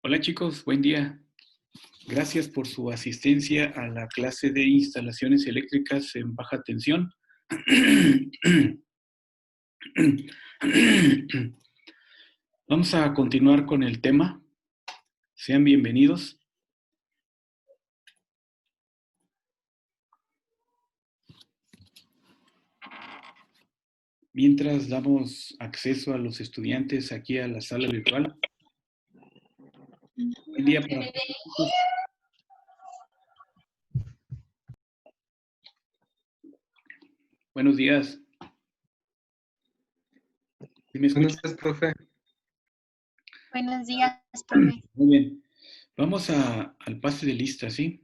Hola chicos, buen día. Gracias por su asistencia a la clase de instalaciones eléctricas en baja tensión. Vamos a continuar con el tema. Sean bienvenidos. Mientras damos acceso a los estudiantes aquí a la sala virtual. Buen día para todos. Buenos días. ¿Sí me escuchan? Buenos días, profe. Buenos días, profe. Muy bien. Vamos al pase de lista, ¿sí?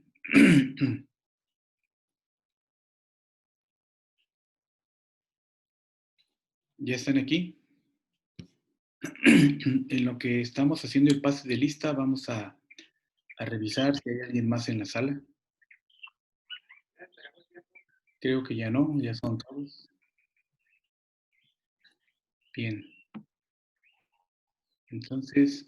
¿Ya están aquí? En lo que estamos haciendo el pase de lista, vamos a revisar si hay alguien más en la sala. Creo que ya no, ya son todos. Bien. Entonces,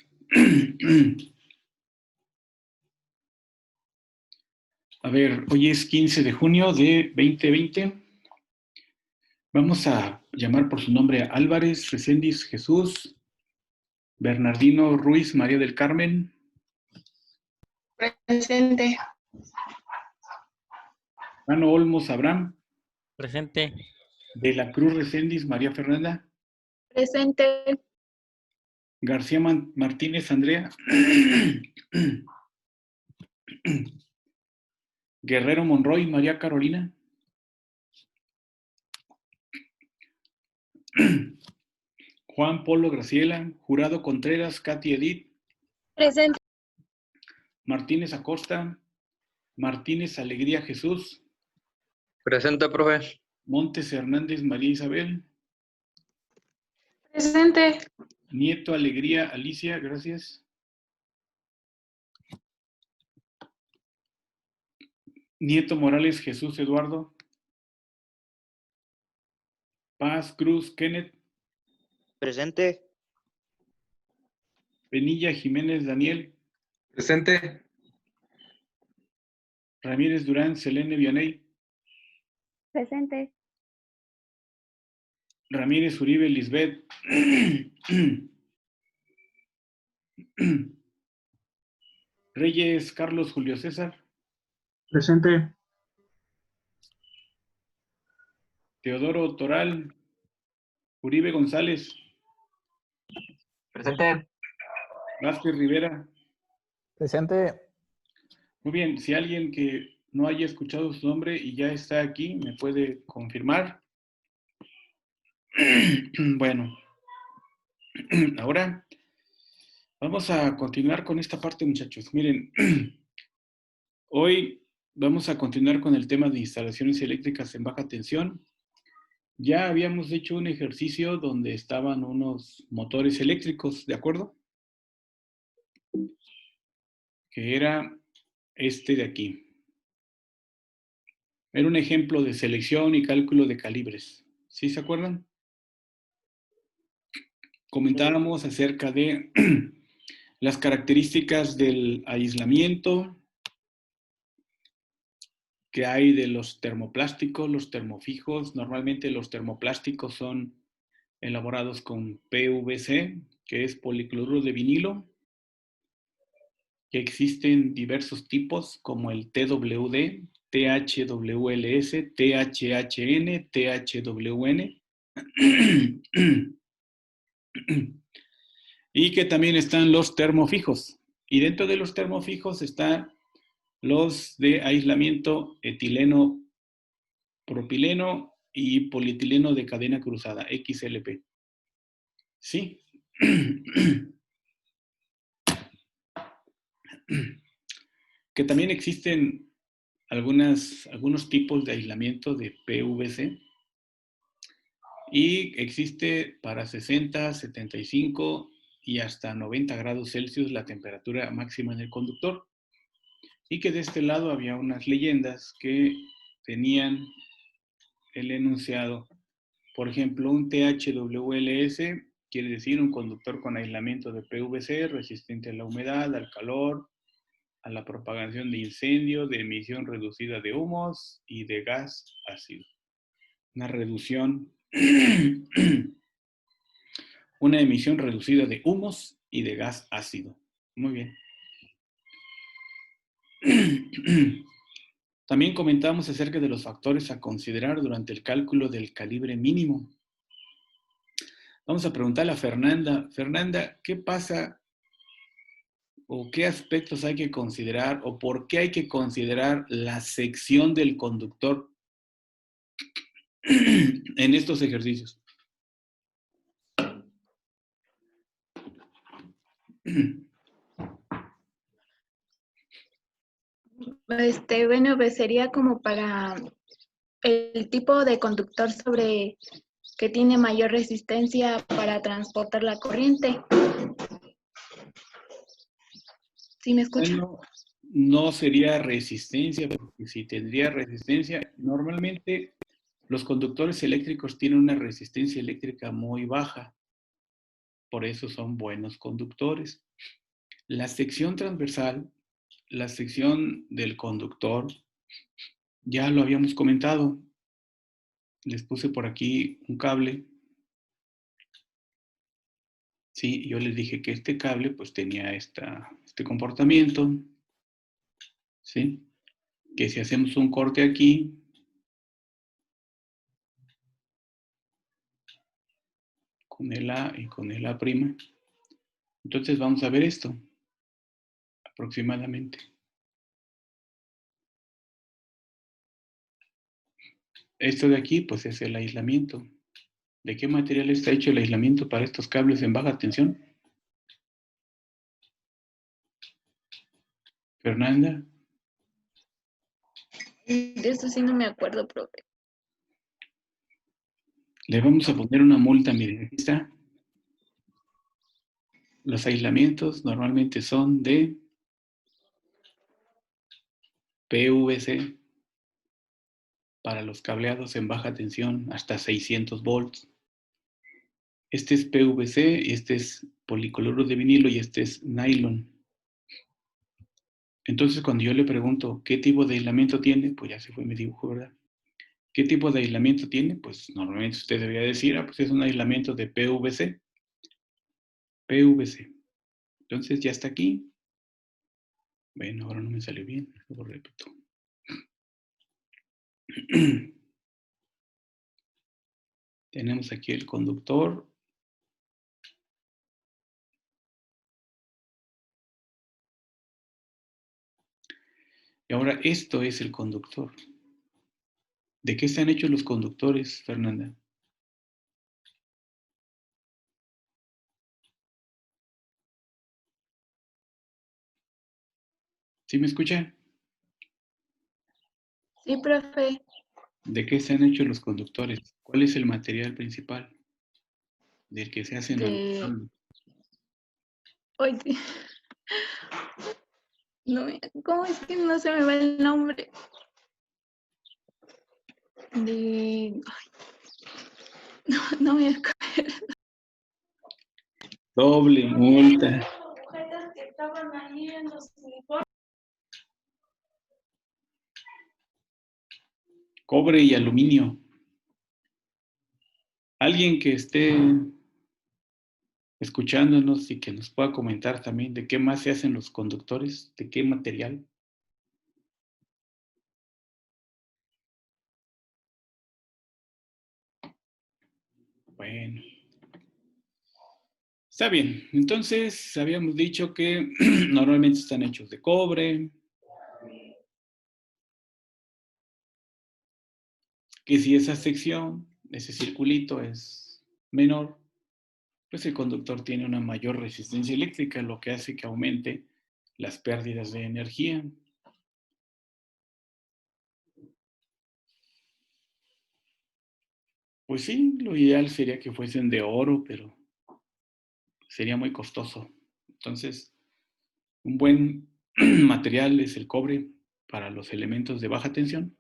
a ver, hoy es 15 de junio de 2020. Vamos a llamar por su nombre a Álvarez, Reséndiz, Jesús, Bernardino, Ruiz, María del Carmen. Presente. Mano Olmos, Abraham. Presente. De la Cruz, Reséndiz, María Fernanda. Presente. García Martínez, Andrea. Guerrero Monroy, María Carolina. Juan Polo Graciela, Jurado Contreras, Katy Edith. Presente. Martínez Acosta, Martínez Alegría Jesús. Presente, profe. Montes Hernández María Isabel. Presente. Nieto Alegría Alicia, gracias. Nieto Morales Jesús Eduardo. Paz Cruz Kenneth. Presente. Penilla Jiménez Daniel. Presente. Ramírez Durán Selene Vianey. Presente. Ramírez Uribe Lisbeth. Reyes Carlos Julio César. Presente. Teodoro Toral. Uribe González. Presente. Vázquez Rivera. Presente. Muy bien, si alguien que no haya escuchado su nombre y ya está aquí, me puede confirmar. Bueno, ahora vamos a continuar con esta parte, muchachos. Miren, hoy vamos a continuar con el tema de instalaciones eléctricas en baja tensión. Ya habíamos hecho un ejercicio donde estaban unos motores eléctricos, ¿de acuerdo? Que era este de aquí. Era un ejemplo de selección y cálculo de calibres. ¿Sí se acuerdan? Comentábamos acerca de las características del aislamiento que hay de los termoplásticos, los termofijos. Normalmente los termoplásticos son elaborados con PVC, que es policloruro de vinilo, que existen diversos tipos como el TWD, THWLS, THHN, THWN. Y que también están los termofijos. Y dentro de los termofijos están los de aislamiento etileno, propileno y polietileno de cadena cruzada, XLP. ¿Sí? Que también existen algunos tipos de aislamiento de PVC. Y existe para 60, 75 y hasta 90 grados Celsius la temperatura máxima en el conductor. Y que de este lado había unas leyendas que tenían el enunciado. Por ejemplo, un THWLS quiere decir un conductor con aislamiento de PVC, resistente a la humedad, al calor, a la propagación de incendio, de emisión reducida de humos y de gas ácido. Una reducción, una emisión reducida de humos y de gas ácido. Muy bien. También comentamos acerca de los factores a considerar durante el cálculo del calibre mínimo. Vamos a preguntarle a Fernanda. Fernanda, ¿qué pasa o qué aspectos hay que considerar o por qué hay que considerar la sección del conductor en estos ejercicios? Bueno, pues sería como para el tipo de conductor sobre que tiene mayor resistencia para transportar la corriente. ¿Sí me escuchan? Bueno, no sería resistencia, porque si tendría resistencia, normalmente los conductores eléctricos tienen una resistencia eléctrica muy baja, por eso son buenos conductores. La sección transversal, la sección del conductor, ya lo habíamos comentado. Les puse por aquí un cable. Sí, yo les dije que este cable pues tenía este comportamiento. ¿Sí? Que si hacemos un corte aquí, con el A y con el A', entonces vamos a ver esto, aproximadamente. Esto de aquí, pues es el aislamiento. ¿De qué material está hecho el aislamiento para estos cables en baja tensión? Fernanda. De eso sí no me acuerdo, profe. Le vamos a poner una multa, miren, aquí está. Los aislamientos normalmente son de PVC para los cableados en baja tensión hasta 600 volts. Este es PVC, este es policloruro de vinilo y este es nylon. Entonces, cuando yo le pregunto qué tipo de aislamiento tiene, pues ya se fue mi dibujo, ¿verdad? ¿Qué tipo de aislamiento tiene? Pues normalmente usted debería decir, pues es un aislamiento de PVC. PVC. Entonces ya está aquí. Bueno, ahora no me salió bien, lo repito. Tenemos aquí el conductor. Y ahora esto es el conductor. ¿De qué están hechos los conductores, Fernanda? ¿Sí me escucha? Sí, profe. ¿De qué están hechos los conductores? ¿Cuál es el material principal del que se hacen los cables? Oye, no, ¿cómo es que no se me va el nombre? Ay, no me acuerdo. Doble multa. Cobre y aluminio. Alguien que esté escuchándonos y que nos pueda comentar también de qué más se hacen los conductores, de qué material. Bueno. Está bien. Entonces, habíamos dicho que normalmente están hechos de cobre, que si esa sección, ese circulito es menor, pues el conductor tiene una mayor resistencia eléctrica, lo que hace que aumente las pérdidas de energía. Pues sí, lo ideal sería que fuesen de oro, pero sería muy costoso. Entonces, un buen material es el cobre para los elementos de baja tensión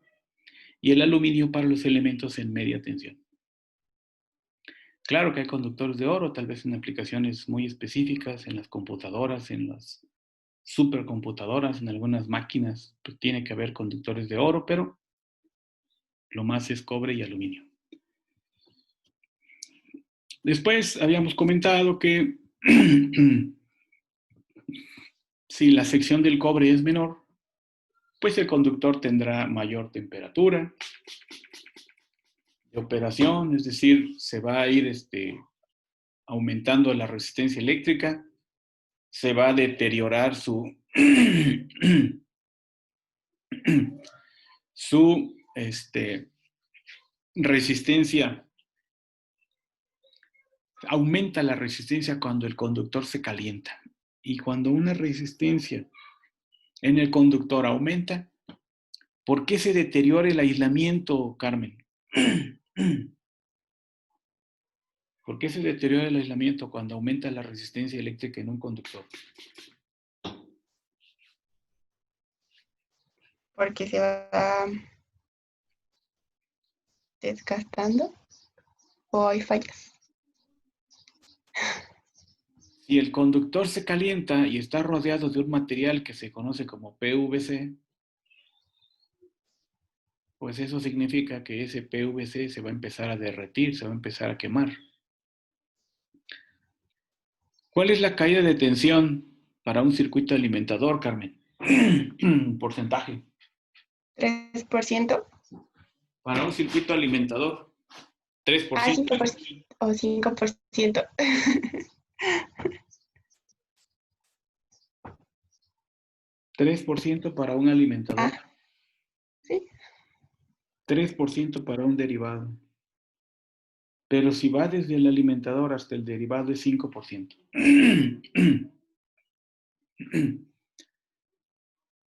y el aluminio para los elementos en media tensión. Claro que hay conductores de oro, tal vez en aplicaciones muy específicas, en las computadoras, en las supercomputadoras, en algunas máquinas, pues tiene que haber conductores de oro, pero lo más es cobre y aluminio. Después habíamos comentado que si la sección del cobre es menor, pues el conductor tendrá mayor temperatura de operación, es decir, se va a ir aumentando la resistencia eléctrica, se va a deteriorar su resistencia, aumenta la resistencia cuando el conductor se calienta. Y cuando una resistencia en el conductor aumenta, ¿por qué se deteriora el aislamiento, Carmen? ¿Por qué se deteriora el aislamiento cuando aumenta la resistencia eléctrica en un conductor? Porque se va desgastando o hay fallas. Si el conductor se calienta y está rodeado de un material que se conoce como PVC, pues eso significa que ese PVC se va a empezar a derretir, se va a empezar a quemar. ¿Cuál es la caída de tensión para un circuito alimentador, Carmen? Porcentaje. 3%. Para un circuito alimentador, 3%. Ah, 5% o 5%. 3% para un alimentador. Ah, sí. 3% para un derivado. Pero si va desde el alimentador hasta el derivado es 5%.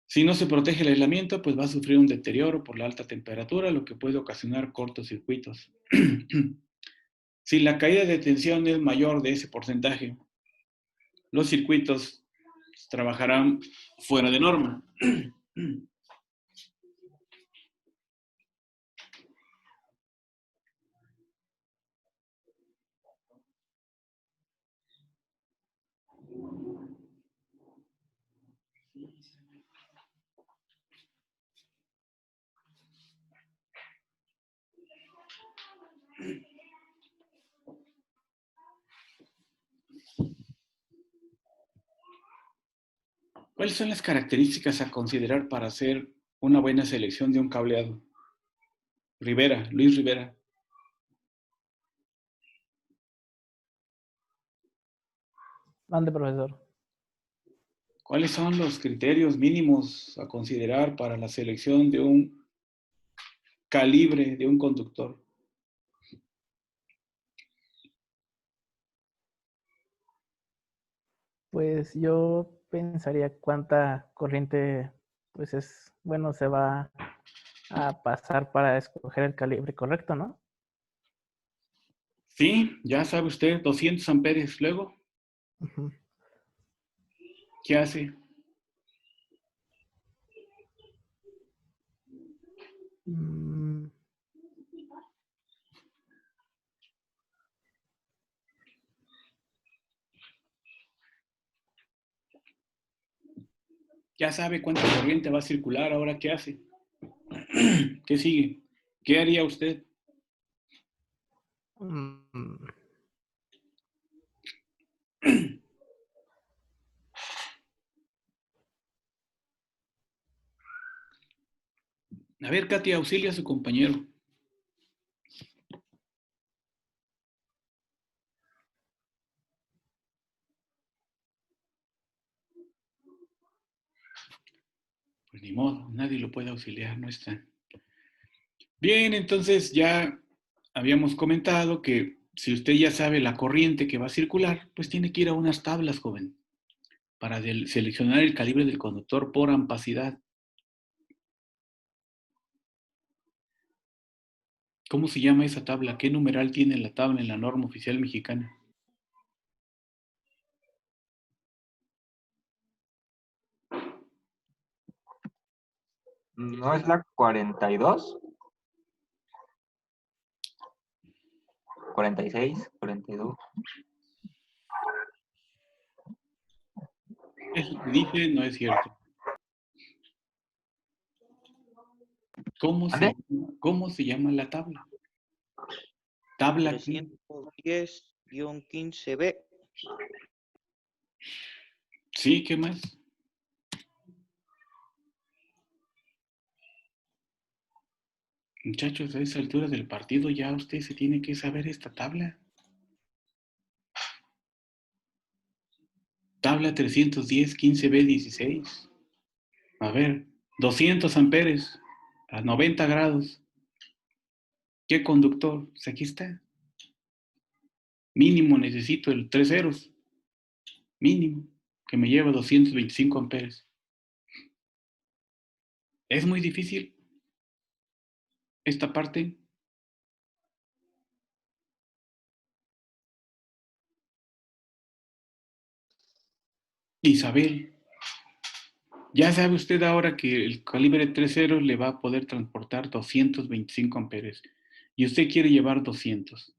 Si no se protege el aislamiento, pues va a sufrir un deterioro por la alta temperatura, lo que puede ocasionar cortocircuitos. Si la caída de tensión es mayor de ese porcentaje, los circuitos trabajarán fuera de norma. ¿Cuáles son las características a considerar para hacer una buena selección de un cableado? Luis Rivera. Mande, profesor. ¿Cuáles son los criterios mínimos a considerar para la selección de un calibre de un conductor? Pues yo pensaría cuánta corriente, pues es, bueno, se va a pasar para escoger el calibre correcto, ¿no? Sí, ya sabe usted, 200 amperes. Luego, Ujú. ¿qué hace? Mm, Ya sabe cuánta corriente va a circular, ahora ¿qué hace? ¿Qué sigue? ¿Qué haría usted? mm, A ver, Katia, auxilia a su compañero. Pues ni modo, nadie lo puede auxiliar, no está. Bien, entonces ya habíamos comentado que si usted ya sabe la corriente que va a circular, pues tiene que ir a unas tablas, joven, para seleccionar el calibre del conductor por ampacidad. ¿Cómo se llama esa tabla? ¿Qué numeral tiene la tabla en la norma oficial mexicana? ¿No es la 42? 46, 42. Eso que dice no es cierto. ¿Mande? ¿Cómo se llama la tabla? Tabla qué? 310-15B. Sí, ¿qué más? Muchachos, a esa altura del partido ya usted se tiene que saber esta tabla. Tabla 310-15B16. A ver, 200 amperes a 90 grados. ¿Qué conductor? Pues aquí está. Mínimo necesito el 3 ceros. Mínimo. Que me lleva 225 amperes. Es muy difícil esta parte. Isabel, ya sabe usted ahora que el calibre 3.0 le va a poder transportar 225 amperes y usted quiere llevar 200.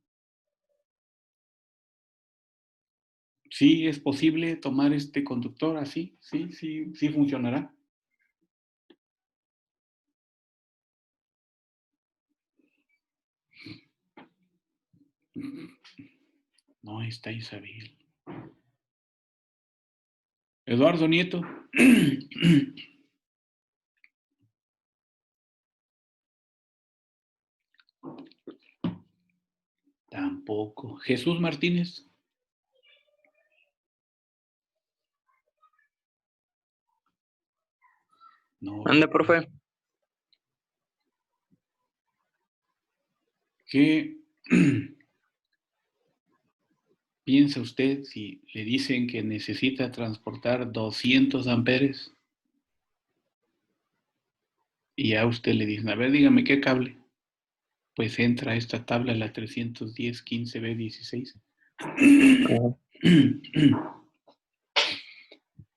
¿Sí es posible tomar este conductor así? Sí funcionará. No está Isabel. Eduardo Nieto. Tampoco. Jesús Martínez. No. ¿Ande, profe? ¿Qué piensa usted si le dicen que necesita transportar 200 amperes? Y a usted le dicen, a ver, dígame qué cable. Pues entra a esta tabla, la 310-15B16.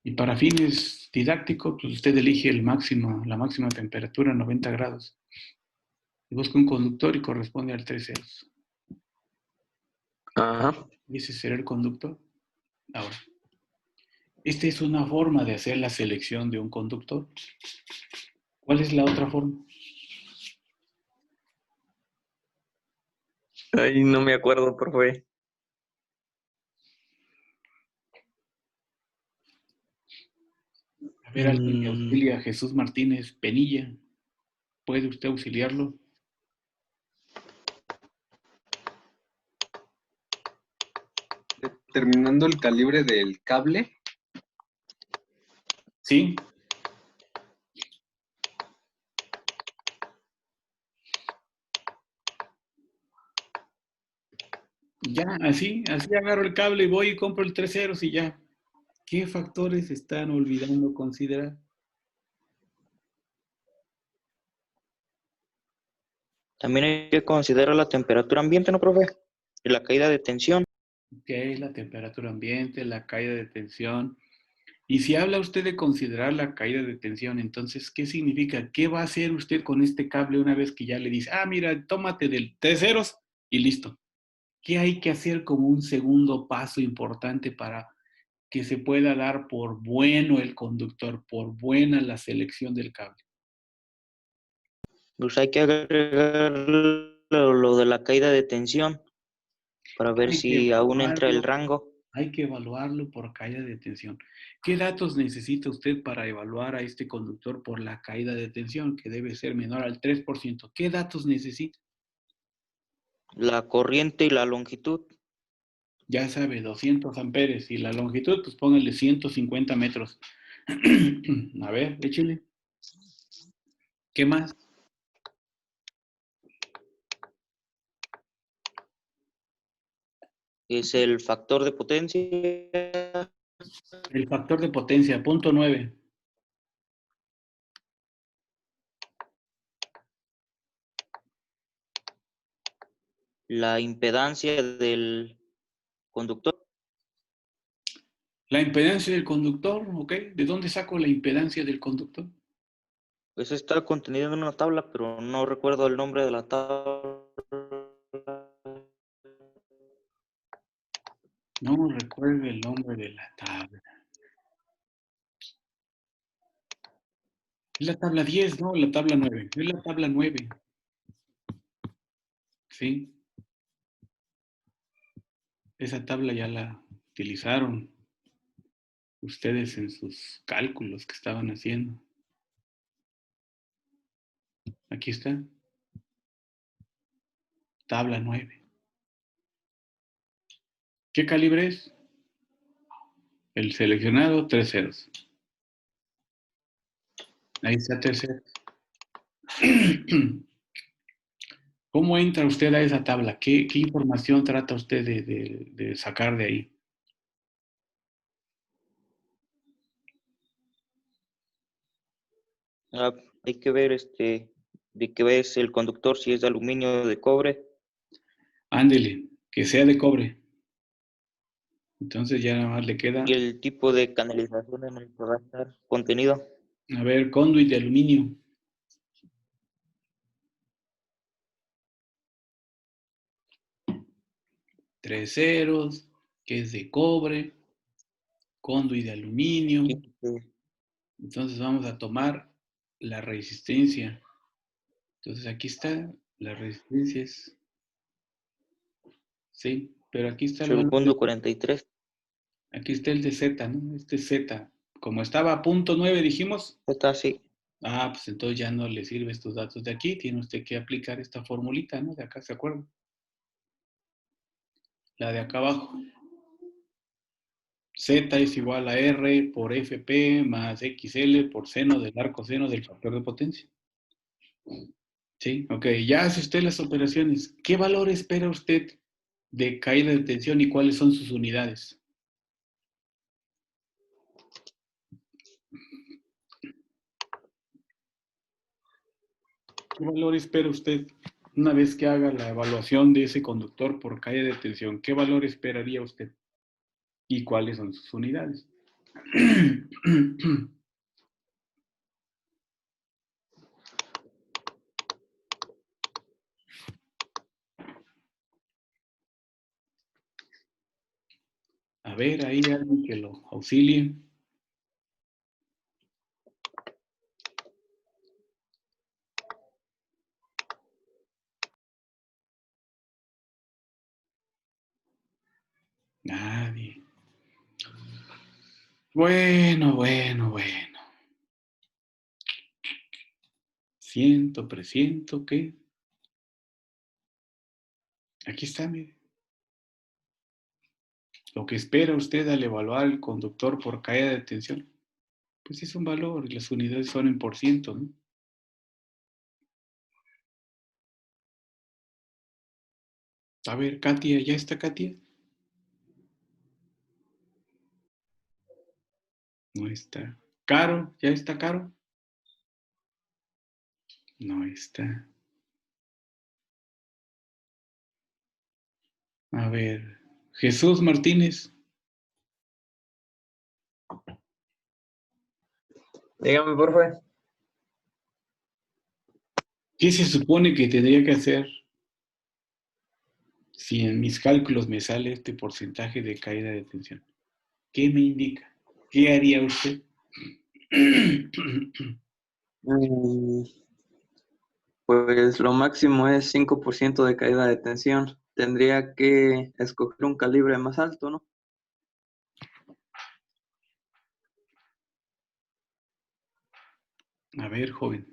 Y para fines didácticos, pues usted elige la máxima temperatura, 90 grados. Y busca un conductor y corresponde al 3 ceros. Ajá. ¿Y ese será el conductor? Ahora, esta es una forma de hacer la selección de un conductor. ¿Cuál es la otra forma? Ay, no me acuerdo, profe. A ver, alguien que auxilia a Jesús Martínez Penilla. ¿Puede usted auxiliarlo? Determinando el calibre del cable. Sí. Ya, así agarro el cable y voy y compro el 3 ceros y ya. ¿Qué factores están olvidando considerar? También hay que considerar la temperatura ambiente, ¿no, profe? Y la caída de tensión. ¿Qué es la temperatura ambiente, la caída de tensión? Y si habla usted de considerar la caída de tensión, entonces, ¿qué significa? ¿Qué va a hacer usted con este cable una vez que ya le dice, mira, tómate del 3 ceros y listo? ¿Qué hay que hacer como un segundo paso importante para que se pueda dar por bueno el conductor, por buena la selección del cable? Pues hay que agregar lo de la caída de tensión para ver Hay que si aún entra el evaluarlo, rango. hay que evaluarlo por caída de tensión. ¿Qué datos necesita usted para evaluar a este conductor por la caída de tensión, que debe ser menor al 3%? ¿Qué datos necesita? La corriente y la longitud. Ya sabe, 200 amperes y la longitud, pues póngale 150 metros. A ver, échale. ¿Qué más? Es el factor de potencia. El factor de potencia, 0.9. La impedancia del conductor. La impedancia del conductor, ¿ok? ¿De dónde saco la impedancia del conductor? Pues está contenido en una tabla, pero no recuerdo el nombre de la tabla. recuerde el nombre de la tabla. Es la tabla 10, ¿no? La tabla 9. Es la tabla 9. Sí. Esa tabla ya la utilizaron ustedes en sus cálculos que estaban haciendo. Aquí está. Tabla 9. ¿Qué calibre es? El seleccionado, 3 ceros. Ahí está 3 ceros. ¿Cómo entra usted a esa tabla? ¿Qué información trata usted de sacar de ahí? Ah, hay que ver de qué es el conductor, si es de aluminio o de cobre. Ándele, que sea de cobre. Entonces ya nada más le queda, Y el tipo de canalización en el que va a estar contenido. a ver, conduit de aluminio. Tres ceros, que es de cobre, conduit de aluminio. Entonces vamos a tomar la resistencia. Entonces aquí está, la resistencia es, sí, pero aquí está el valor Segundo 43. aquí está el de Z, ¿no? Este es Z. Como estaba a punto 9, dijimos, Está así. pues entonces ya no le sirve estos datos de aquí, tiene usted que aplicar esta formulita, ¿no? De acá, ¿se acuerdan? La de acá abajo. Z es igual a R por FP más XL por seno del arco seno del factor de potencia. Sí, ok, ya hace usted las operaciones. ¿Qué valor espera usted de caída de tensión y cuáles son sus unidades? ¿Qué valor espera usted una vez que haga la evaluación de ese conductor por caída de tensión? ¿Qué valor esperaría usted? ¿Y cuáles son sus unidades? A ver, ahí alguien que lo auxilie. Nadie. Bueno. Siento, presiento que... Aquí está, mire. Lo que espera usted al evaluar el conductor por caída de tensión, pues es un valor y las unidades son en por ciento, ¿no? A ver, Katia, ¿ya está Katia? No está. ¿Caro? ¿Ya está Caro? No está. A ver, Jesús Martínez. Dígame, profe. ¿Qué se supone que tendría que hacer si en mis cálculos me sale este porcentaje de caída de tensión? ¿Qué me indica? ¿Qué haría usted? Mm, Pues lo máximo es 5% de caída de tensión. Tendría que escoger un calibre más alto, ¿no? A ver, joven,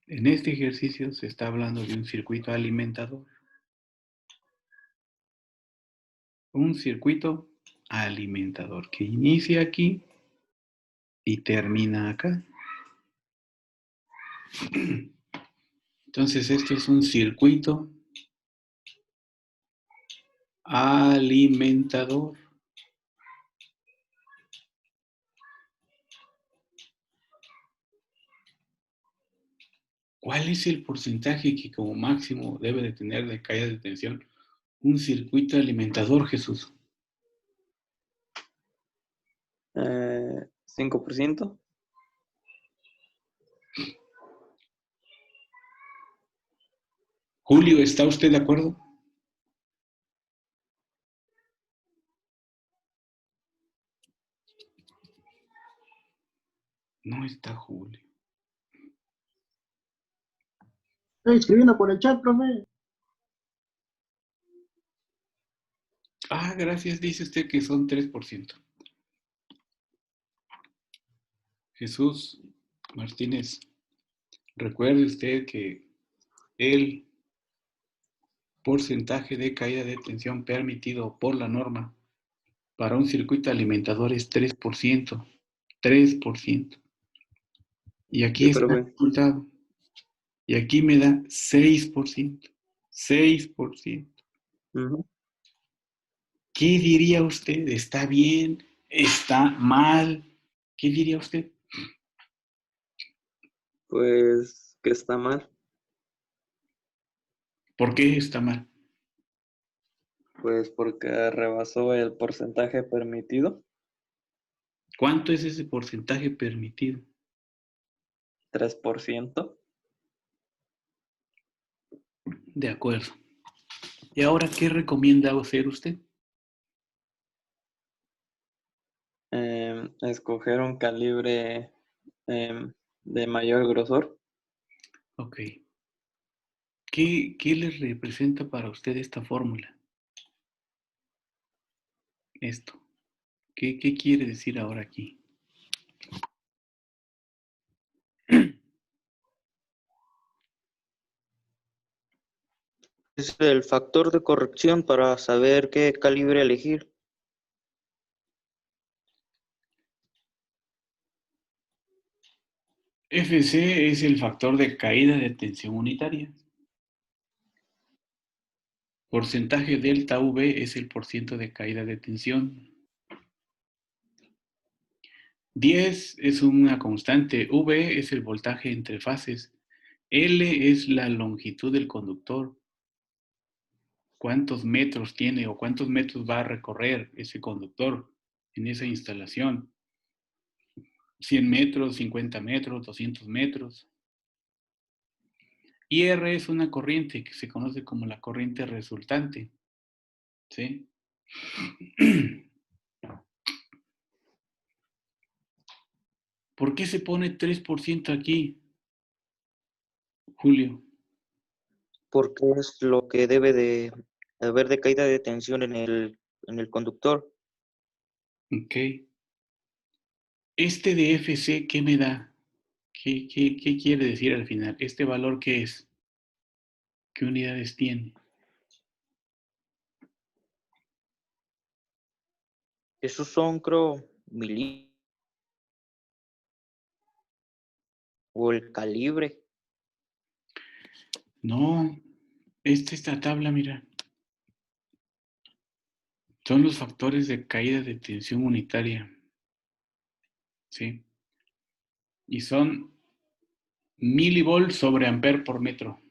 en este ejercicio se está hablando de un circuito alimentador. Un circuito alimentador que inicia aquí y termina acá. Entonces, esto es un circuito alimentador. ¿Cuál es el porcentaje que como máximo debe de tener de caída de tensión un circuito alimentador, Jesús? 5%. Julio, ¿está usted de acuerdo? No está Julio. Estoy escribiendo por el chat, profe. Ah, gracias, dice usted que son 3%. Jesús Martínez, recuerde usted que el porcentaje de caída de tensión permitido por la norma para un circuito alimentador es 3%. 3%. Y aquí Sí, está el profe. resultado. Y aquí me da 6%. 6%. Ujú. ¿Qué diría usted? ¿Está bien? ¿Está mal? ¿Qué diría usted? Pues que está mal. ¿Por qué está mal? Pues porque rebasó el porcentaje permitido, ¿Cuánto es ese porcentaje permitido? 3%. De acuerdo. ¿Y ahora qué recomienda hacer usted? Escoger un calibre de mayor grosor. Ok. ¿Qué le representa para usted esta fórmula? Esto. ¿Qué quiere decir ahora aquí? Es el factor de corrección para saber qué calibre elegir. FC es el factor de caída de tensión unitaria. Porcentaje delta V es el porciento de caída de tensión. 10 es una constante, V es el voltaje entre fases, L es la longitud del conductor. ¿Cuántos metros tiene o cuántos metros va a recorrer ese conductor en esa instalación? 100 metros, 50 metros, 200 metros. Y R es una corriente que se conoce como la corriente resultante. ¿Sí? ¿Por qué se pone 3% aquí, Julio? Porque es lo que debe de haber de caída de tensión en el conductor. Ok. Este de FC, ¿qué me da? ¿Qué quiere decir al final? ¿Este valor qué es? ¿Qué unidades tiene? Esos son, creo, o el calibre. No, esta tabla, mira, son los factores de caída de tensión unitaria. ¿Sí? Y son milivolts sobre amper por metro.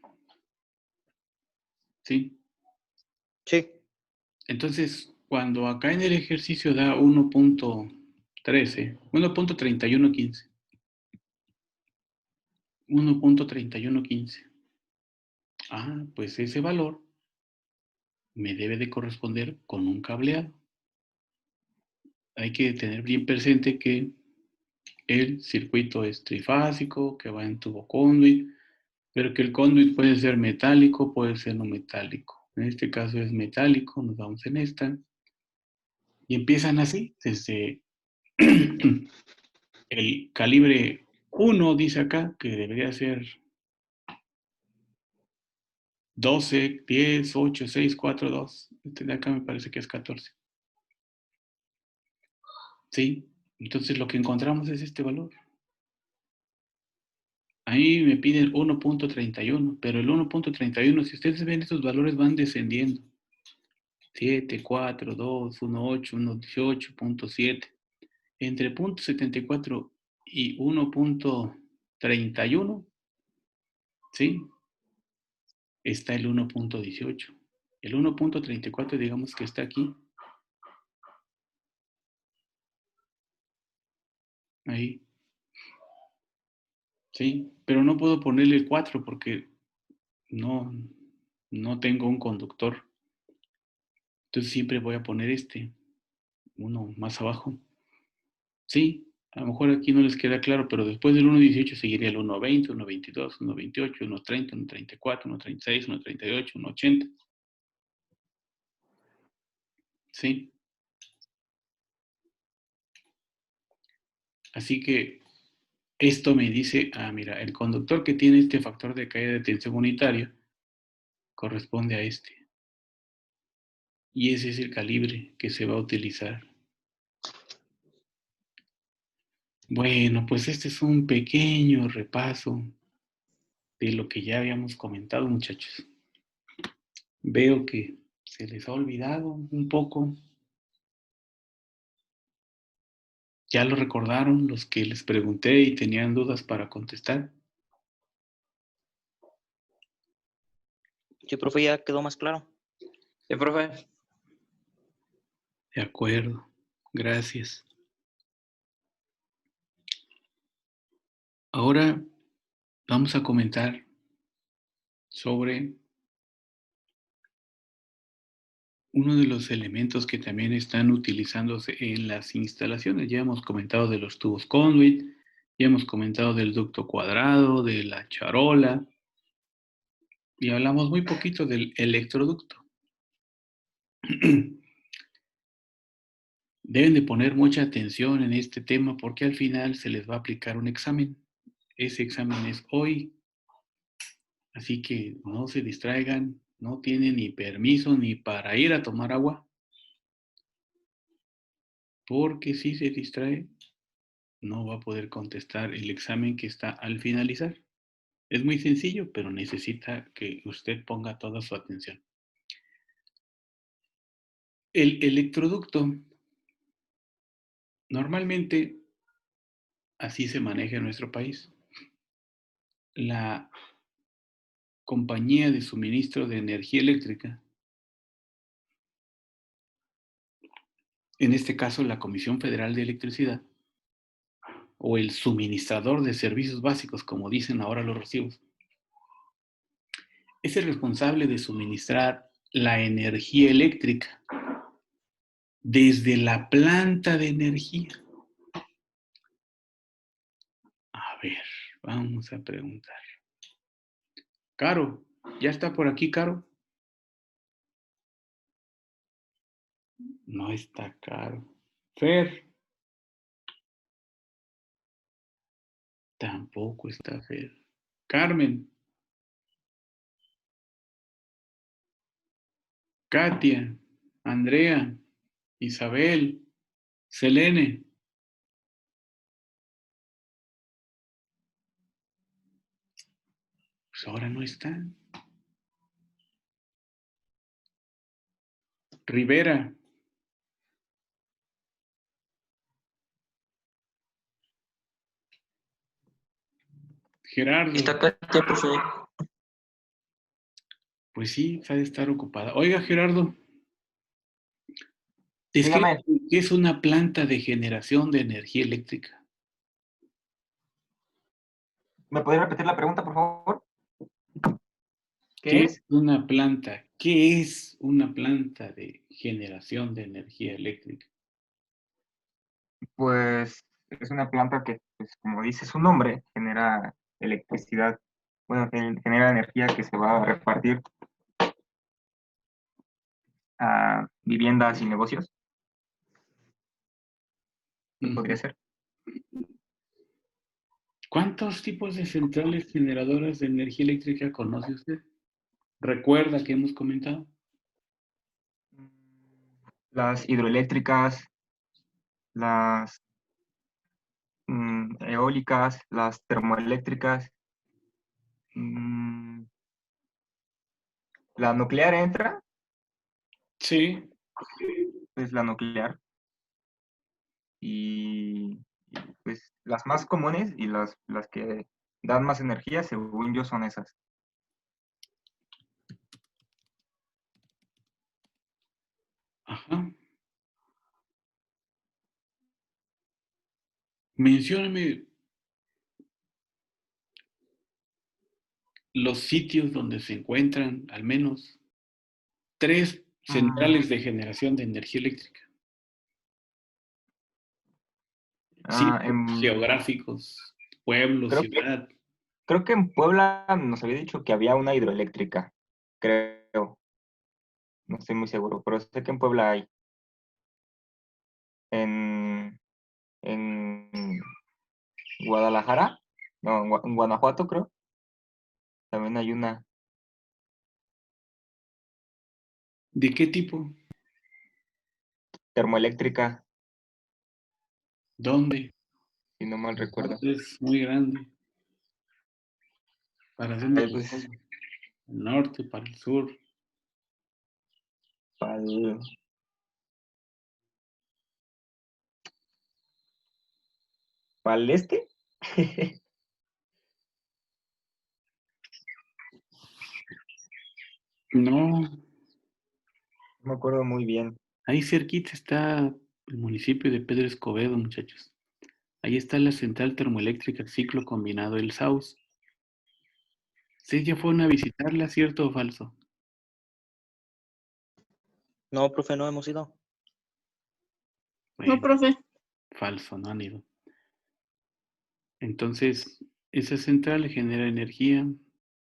¿Sí? Sí, Entonces, cuando acá en el ejercicio da 1.13, 1.3115. 1.3115. Ah, pues ese valor me debe de corresponder con un cableado. Hay que tener bien presente que el circuito es trifásico, que va en tubo conduit, pero que el conduit puede ser metálico, puede ser no metálico. En este caso es metálico, nos vamos en esta. Y empiezan así, desde el calibre 1, dice acá, que debería ser 12, 10, 8, 6, 4, 2. Este de acá me parece que es 14. ¿Sí? Entonces lo que encontramos es este valor. Ahí me piden 1.31, pero el 1.31, si ustedes ven, estos valores van descendiendo. 7, 4, 2, 1.8, 1.18, 0.7. Entre 0.74 y 1.31, ¿sí? Está el 1.18. El 1.34, digamos que está aquí. Ahí. ¿Sí? Pero no puedo ponerle el 4 porque no tengo un conductor. Entonces siempre voy a poner uno más abajo. ¿Sí? A lo mejor aquí no les queda claro, pero después del 1.18 seguiría el 1.20, 1.22, 1.28, 1.30, 1.34, 1.36, 1.38, 1.80. ¿Sí? Así que esto me dice, mira, el conductor que tiene este factor de caída de tensión unitaria corresponde a este. Y ese es el calibre que se va a utilizar. Bueno, pues este es un pequeño repaso de lo que ya habíamos comentado, muchachos. Veo que se les ha olvidado un poco. ¿Ya lo recordaron los que les pregunté y tenían dudas para contestar? Sí, profe, ya quedó más claro. Sí, profe. De acuerdo, gracias. Ahora vamos a comentar sobre uno de los elementos que también están utilizándose en las instalaciones. Ya hemos comentado de los tubos conduit, ya hemos comentado del ducto cuadrado, de la charola, y hablamos muy poquito del electroducto. Deben de poner mucha atención en este tema porque al final se les va a aplicar un examen. Ese examen es hoy, así que no se distraigan, no tienen ni permiso ni para ir a tomar agua, porque si se distrae, no va a poder contestar el examen que está al finalizar. Es muy sencillo, pero necesita que usted ponga toda su atención. El electroducto, normalmente, así se maneja en nuestro país. La compañía de suministro de energía eléctrica, en este caso la Comisión Federal de Electricidad, o el suministrador de servicios básicos, como dicen ahora los recibos, es el responsable de suministrar la energía eléctrica desde la planta de energía. A ver, vamos a preguntar. Caro, ¿ya está por aquí, Caro? No está Caro. Fer, tampoco está Fer. Carmen, Katia, Andrea, Isabel, Selene. Pues ahora no están. Rivera. Gerardo. Está Katia, profe. Pues sí, ha de estar ocupada. Oiga, Gerardo, Dígame. ¿qué es una planta de generación de energía eléctrica? ¿Me podría repetir la pregunta, por favor? ¿Qué es una planta? ¿Qué es una planta de generación de energía eléctrica? Pues es una planta que, pues, como dice su nombre, genera electricidad. Bueno, genera energía que se va a repartir a viviendas y negocios. Podría ser. ¿Cuántos tipos de centrales generadoras de energía eléctrica conoce usted? ¿Recuerda que hemos comentado? Las hidroeléctricas, las eólicas, las termoeléctricas. ¿La nuclear entra? Sí. Es la nuclear. Y pues las más comunes y las que dan más energía, según yo, son esas. Ajá. Mencióname los sitios donde se encuentran al menos 3 centrales de generación de energía eléctrica. Sí, En- geográficos, pueblo, creo ciudad. creo que en Puebla nos había dicho que había una hidroeléctrica, creo. No estoy muy seguro, pero sé que en Puebla hay. En Guadalajara, no, en Guanajuato creo, también hay una ¿De qué tipo? termoeléctrica, ¿Dónde? si no mal recuerdo. Es muy grande. ¿Para dónde? Pues, ¿Al norte, para el sur? ¿Para el este? No, No me acuerdo muy bien. ahí cerquita está el municipio de Pedro Escobedo, muchachos. Ahí está la central termoeléctrica ciclo combinado El Saus. ¿Ustedes ya fueron a visitarla, cierto o falso? No, profe, no hemos ido. No, Bueno, profe. falso, no han ido. Entonces, esa central genera energía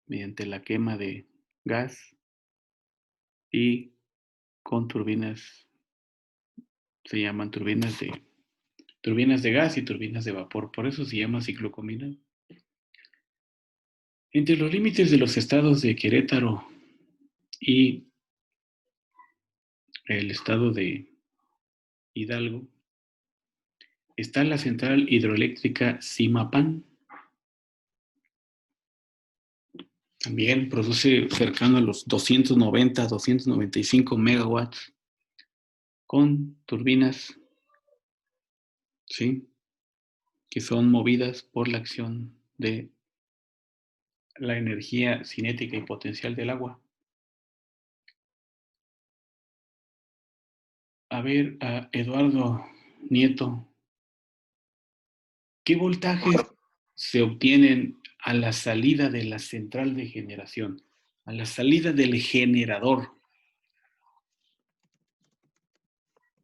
mediante la quema de gas y con turbinas, se llaman turbinas de gas y turbinas de vapor, por eso se llama ciclo combinado. Entre los límites de los estados de Querétaro y el estado de Hidalgo está la central hidroeléctrica Zimapán. También produce cercano a los 290, 295 megawatts con turbinas, ¿sí?, que son movidas por la acción de la energía cinética y potencial del agua. A ver, a Eduardo Nieto, ¿qué voltajes se obtienen a la salida de la central de generación? A la salida del generador.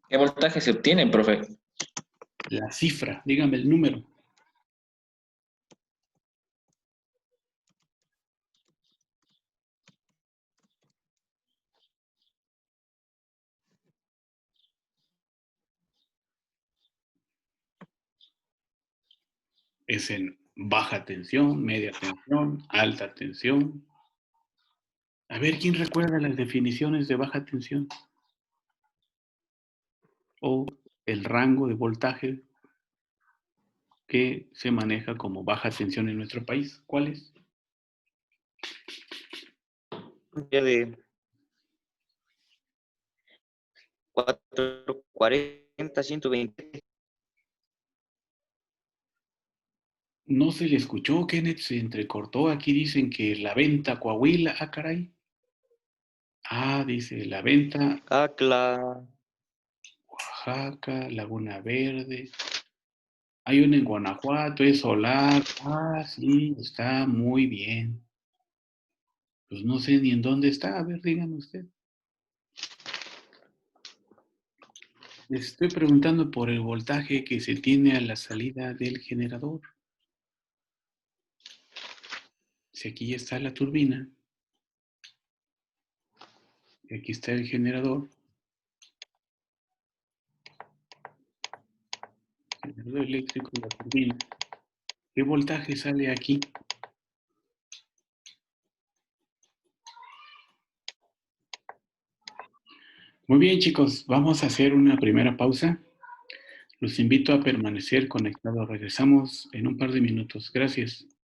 ¿Qué voltaje se obtiene, profe? La cifra, dígame el número. Es en baja tensión, media tensión, alta tensión. A ver, ¿quién recuerda las definiciones de baja tensión? O el rango de voltaje que se maneja como baja tensión en nuestro país. ¿Cuál es? Ya de 440, 120. No se le escuchó, Kenneth, se entrecortó. Aquí dicen que la venta Coahuila. Ah, caray. Ah, dice la venta Acla. Oaxaca, Laguna Verde. Hay una en Guanajuato, es solar. Ah, sí, está muy bien. Pues no sé ni en dónde está. A ver, dígame usted. Les estoy preguntando por el voltaje que se tiene a la salida del generador. Si aquí ya está la turbina, y aquí está el generador eléctrico y la turbina, ¿qué voltaje sale aquí? Muy bien, chicos, vamos a hacer una primera pausa. Los invito a permanecer conectados. Regresamos en un par de minutos. Gracias.